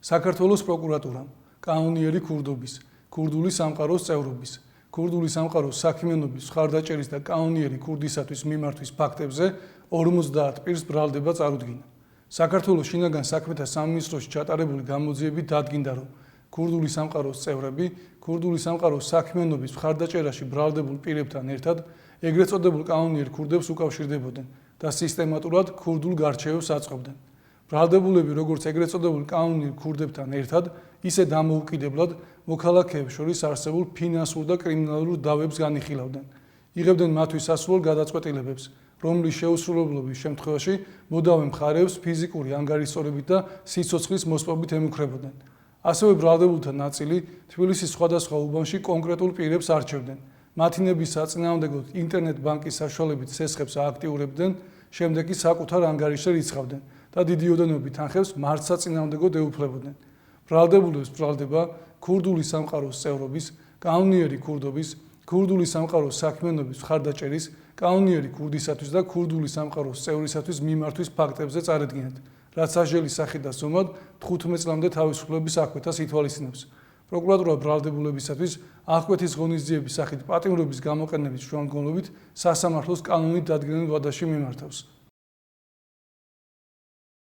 საქართველოს პროკურატურამ, კანონიერი ქურდობის, ქურდული სამყაროს წევრობის, ქურდული სამყაროს საქმიანობის, მხარდაჭერის და კანონიერი ქურდისათვის მიმართვის ფაქტებზე 50 პირს ბრალდება წარუდგინა. საქართველოს შინაგან საქმეთა სამინისტროში ჩატარებული გამოძიებით დადგინდა, რომ ქურდული სამყაროს წევრები, ქურდული სამყაროს საქმიანობის მხარდაჭერაში ბრალდებულ პირებთან ერთად ეგრეთ წოდებულ კანონიერ ქურდებს უკავშირდებოდნენ და სისტემატურად ქურდულ გარჩევებს აწყობდნენ. ბრალდებულები როგორც ეგრეთ წოდებულ კანონიერ ქურდებთან ერთად, ისე დამოუკიდებლად მოქალაქეებს შორის არსებულ ფინანსურ და კრიმინალურ დავებს განიხილავდნენ. იღებდნენ მათთვის სასურველ გადაწყვეტილებებს, რომლის შეუსრულებლობის შემთხვევაში მოდავე მხარეებს ფიზიკური ანგარიშსწორებით და სიცოცხლის მოსპობით ემუქრებოდნენ. ასევე ბრალდებულთა ნაწილი თბილისის სხვადასხვა უბანში კონკრეტულ პირებს არჩევდნენ. მათი ნების საწინააღმდეგოდ ინტერნეტ ბანკის საშუალებით სესხებს ააქტიურებდნენ, შემდეგ კი საკუთარ ანგარიშზე რიცხავდნენ და დიდი ოდენობით თანხებს მართსაწინააღმდეგოდ ეუფლებოდნენ. ბრალდებულებს ბრალდება ქურდული სამყაროს წევრობის, კანონიერი ქურდობის, ქურდული სამყაროს საქმიანობის მხარდაჭერის, კანონიერი ქურდისათვის და ქურდული სამყაროს წევრისათვის მიმართვის ფაქტებზე წარედგინათ, რაც სასჯელის სახით და ზომად 15 წლამდე თავისუფლების აღკვეთას ითვალისწინებს. პროკურატურა ბრალდებულებისათვის აღკვეთის ღონისძიების სახით პატიმრობის გამოყენების შუამდგომლობით სასამართლოს კანონით დადგენილ ვადაში მიმართავს.